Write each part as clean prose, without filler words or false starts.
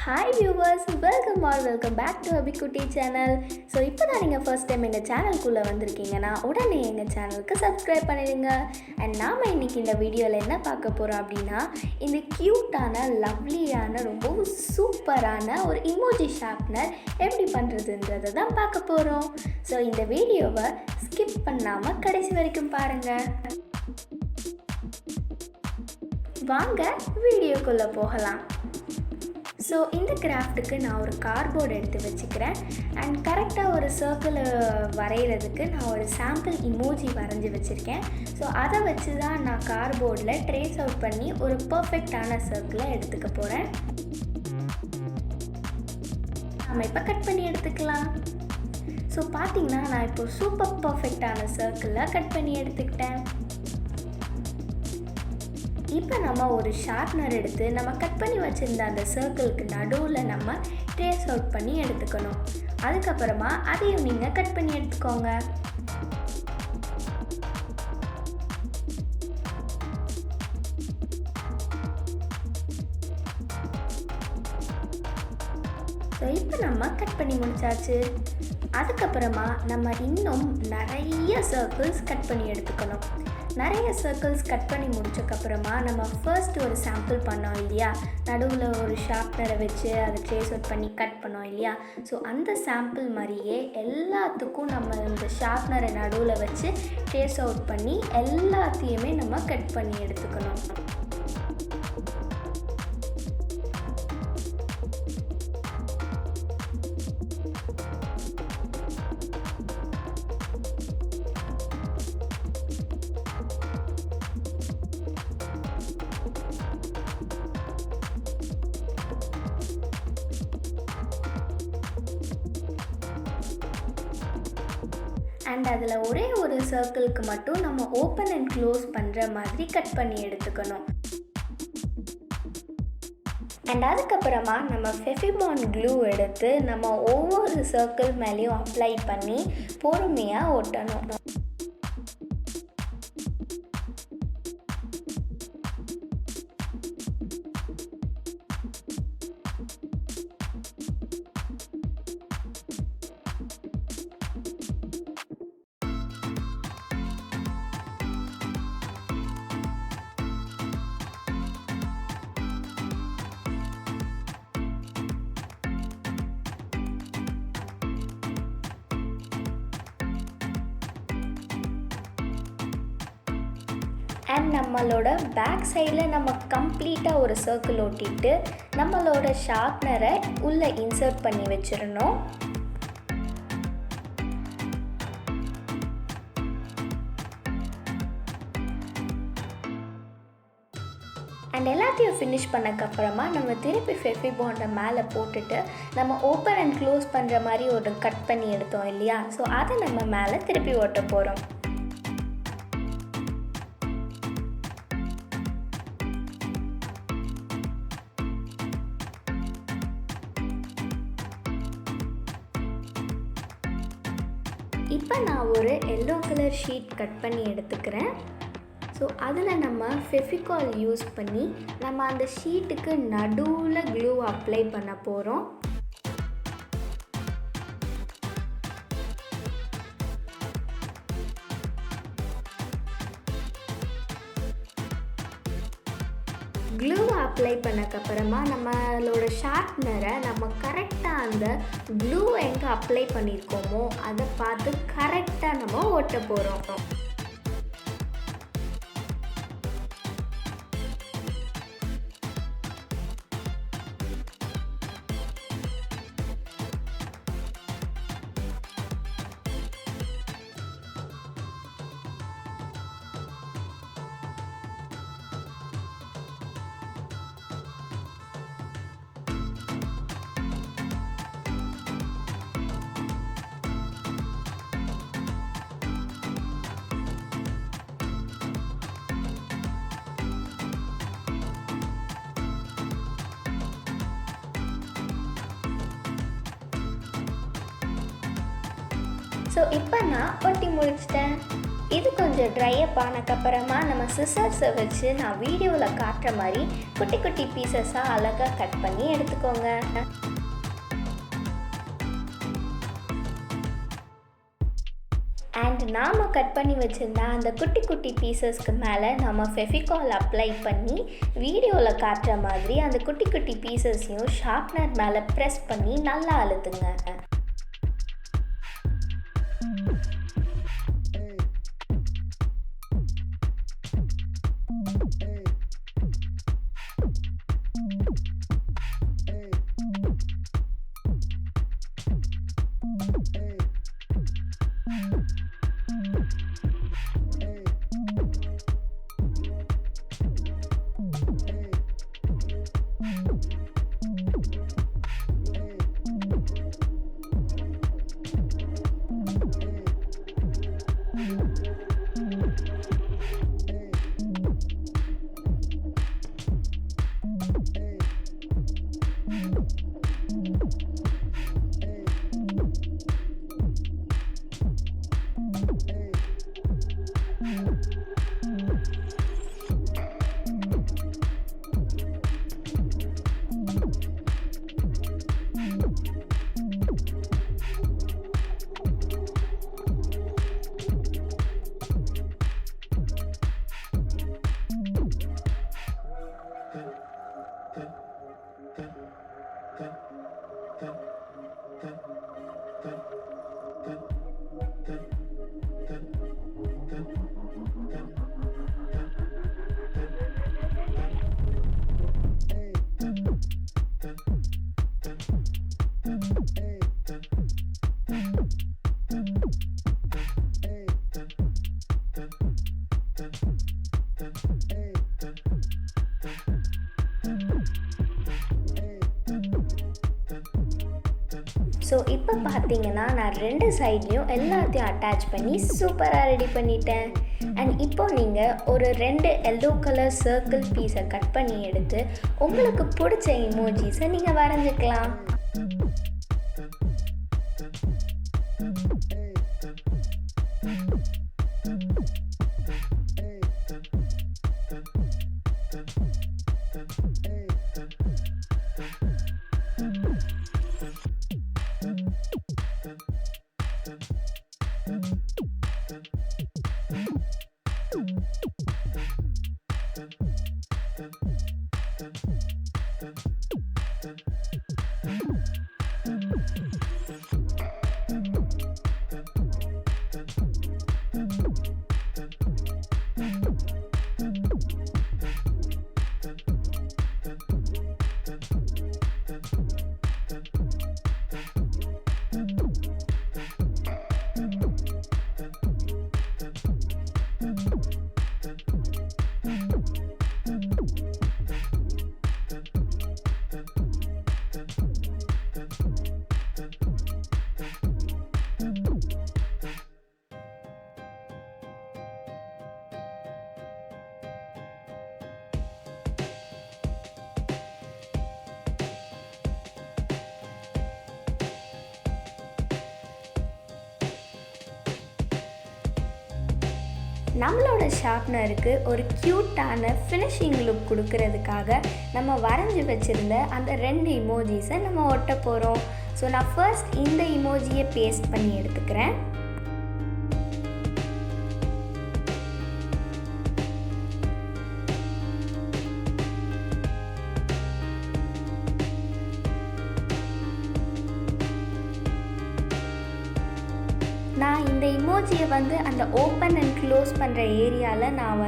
Hi viewers, welcome back to Abhikutty channel. So இப்போ தான் நீங்கள் ஃபர்ஸ்ட் டைம் எங்கள் சேனலுக்குள்ளே வந்திருக்கீங்கன்னா உடனே எங்கள் சேனலுக்கு சப்ஸ்கிரைப் பண்ணிடுங்க. அண்ட் நாம் இன்றைக்கி இந்த வீடியோவில் என்ன பார்க்க போகிறோம் அப்படின்னா, இந்த க்யூட்டான லவ்லியான ரொம்ப சூப்பரான ஒரு இமோஜி ஷார்ப்னர் எப்படி பண்ணுறதுன்றதை தான் பார்க்க போகிறோம். ஸோ இந்த வீடியோவை ஸ்கிப் பண்ணாமல் கடைசி வரைக்கும் பாருங்கள். வாங்க வீடியோக்குள்ளே போகலாம். ஸோ இந்த கிராஃப்ட்டுக்கு நான் ஒரு கார்ட்போர்டு எடுத்து வச்சுக்கிறேன். அண்ட் கரெக்டாக ஒரு சர்க்கிளை வரைகிறதுக்கு நான் ஒரு சாம்பிள் இமோஜி வரைஞ்சி வச்சுருக்கேன். ஸோ அதை வச்சு தான் நான் கார்ட்போர்டில் ட்ரேஸ் அவுட் பண்ணி ஒரு பர்ஃபெக்டான சர்க்கிளை எடுத்துக்க போகிறேன். நம்ம இப்போ கட் பண்ணி எடுத்துக்கலாம். ஸோ பார்த்திங்கன்னா நான் இப்போ சூப்பர் பர்ஃபெக்டான சர்க்கிளில் கட் பண்ணி எடுத்துக்கிட்டேன். இப்போ நம்ம ஒரு ஷார்ப்னர் எடுத்து நம்ம கட் பண்ணி வச்சுருந்த அந்த சர்க்கிளுக்கு நடுவில் நம்ம ட்ரேஸ் அவுட் பண்ணி எடுத்துக்கணும். அதுக்கப்புறமா அதையும் நீங்கள் கட் பண்ணி எடுத்துக்கோங்க. ஸோ இப்போ நம்ம கட் பண்ணி முடிச்சாச்சு. அதுக்கப்புறமா நம்ம இன்னும் நிறைய சர்க்கிள்ஸ் கட் பண்ணி எடுத்துக்கணும். நிறைய சர்க்கிள்ஸ் கட் பண்ணி முடிச்சக்கப்புறமா நம்ம ஃபர்ஸ்ட் ஒரு சாம்பிள் பண்ணோம் இல்லையா, நடுவில் ஒரு ஷார்ப்னரை வச்சு அதை ட்ரேஸ் அவுட் பண்ணி கட் பண்ணோம் இல்லையா. ஸோ அந்த சாம்பிள் மாதிரியே எல்லாத்துக்கும் நம்ம இந்த ஷார்ப்னரை நடுவில் வச்சு ட்ரேஸ் அவுட் பண்ணி எல்லாத்தையுமே நம்ம கட் பண்ணி எடுத்துக்கணும். அண்ட் அதில் ஒரே ஒரு சர்க்கிளுக்கு மட்டும் நம்ம ஓப்பன் அண்ட் க்ளோஸ் பண்ணுற மாதிரி கட் பண்ணி எடுத்துக்கணும். அண்ட் அதுக்கப்புறமா நம்ம ஃபெவிபாண்ட் க்ளூ எடுத்து நம்ம ஒவ்வொரு சர்க்கிள் மேலேயும் அப்ளை பண்ணி பொறுமையாக ஒட்டணும். அண்ட் நம்மளோட பேக் சைடில் நம்ம கம்ப்ளீட்டாக ஒரு சர்க்கிள் ஒட்டிட்டு நம்மளோட ஷார்ப்னரை உள்ளே இன்சர்ட் பண்ணி வச்சிடணும். அண்ட் எல்லாத்தையும் ஃபினிஷ் பண்ணக்கப்புறமா நம்ம திருப்பி ஃபெவிபாண்டை மேலே போட்டுட்டு நம்ம ஓப்பன் அண்ட் க்ளோஸ் பண்ணுற மாதிரி ஒரு கட் பண்ணி எடுத்தோம் இல்லையா. ஸோ அதை நம்ம மேலே திருப்பி ஒட்ட போகிறோம். இப்போ நான் ஒரு எல்லோ கலர் ஷீட் கட் பண்ணி எடுத்துக்கிறேன். ஸோ அதில் நம்ம ஃபெவிகால் யூஸ் பண்ணி நம்ம அந்த ஷீட்டுக்கு நடுவில் க்ளூ அப்ளை பண்ண போகிறோம். க்ளூ அப்ளை பண்ணக்கப்புறமா நம்மளோட ஷார்ப்னரை நம்ம கரெக்டாக அந்த க்ளூ எங்கே அப்ளை பண்ணியிருக்கோமோ அதை பார்த்து கரெக்டாக நம்ம ஒட்ட போகிறோம். ஸோ இப்போ நான் ஒட்டி முடிச்சிட்டேன். இது கொஞ்சம் ட்ரை அப் ஆனக்கப்புறமா நம்ம சிசர்ஸை வச்சு நான் வீடியோவில் காட்டுற மாதிரி குட்டி குட்டி பீசஸாக அழகாக கட் பண்ணி எடுத்துக்கோங்க. அண்ட் நாம் கட் பண்ணி வச்சுருந்த அந்த குட்டி குட்டி பீசஸ்க்கு மேலே நம்ம ஃபெவிகால் அப்ளை பண்ணி வீடியோவில் காட்டுற மாதிரி அந்த குட்டி குட்டி பீசஸையும் ஷார்ப்னர் மேலே ப்ரெஸ் பண்ணி நல்லா அழுத்துங்க. ஸோ இப்போ பார்த்தீங்கன்னா நான் 2 சைட்லேயும் எல்லாத்தையும் அட்டாச் பண்ணி சூப்பராக ரெடி பண்ணிட்டேன். அண்ட் இப்போ நீங்கள் ஒரு 2 எல்லோ கலர் சர்க்கிள் பீஸை கட் பண்ணி எடுத்து உங்களுக்கு பிடிச்ச இமோஜிஸை நீங்கள் வரைஞ்சிக்கலாம். நம்மளோட ஷார்ப்னருக்கு ஒரு க்யூட்டான ஃபினிஷிங் லுக் கொடுக்கறதுக்காக நம்ம வரைஞ்சி வச்சுருந்த அந்த 2 இமோஜிஸை நம்ம ஒட்ட போகிறோம். ஸோ நான் ஃபர்ஸ்ட் இந்த இமோஜியை பேஸ்ட் பண்ணி எடுத்துக்கிறேன். நான் இந்த இமோஜியை அந்த ஓப்பன் அண்ட் க்ளோஸ் பண்ணுற ஏரியாவில் நான்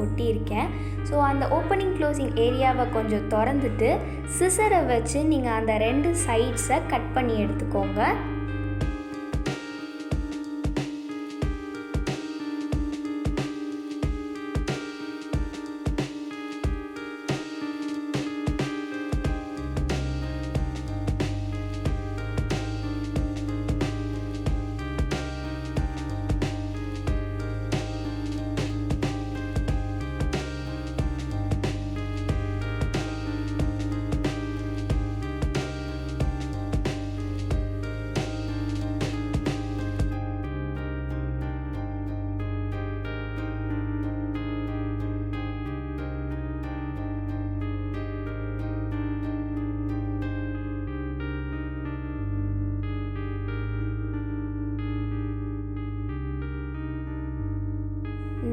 ஒட்டியிருக்கேன். ஸோ அந்த ஓப்பனிங் க்ளோசிங் ஏரியாவை கொஞ்சம் திறந்துட்டு சிசரை வச்சு நீங்கள் அந்த 2 சைட்ஸை கட் பண்ணி எடுத்துக்கோங்க.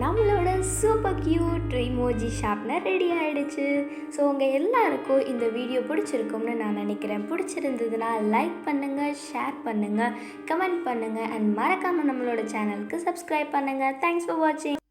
நம்மளோட super cute emoji sharpener ready ஆகிடுச்சு. ஸோ உங்கள் எல்லாருக்கும் இந்த வீடியோ பிடிச்சிருக்கும்னு நான் நினைக்கிறேன். பிடிச்சிருந்ததுன்னா லைக் பண்ணுங்கள், ஷேர் பண்ணுங்கள், கமெண்ட் பண்ணுங்கள் அண்ட் மறக்காமல் நம்மளோட சேனலுக்கு சப்ஸ்கிரைப் பண்ணுங்கள். தேங்க்ஸ் ஃபார் வாட்சிங்.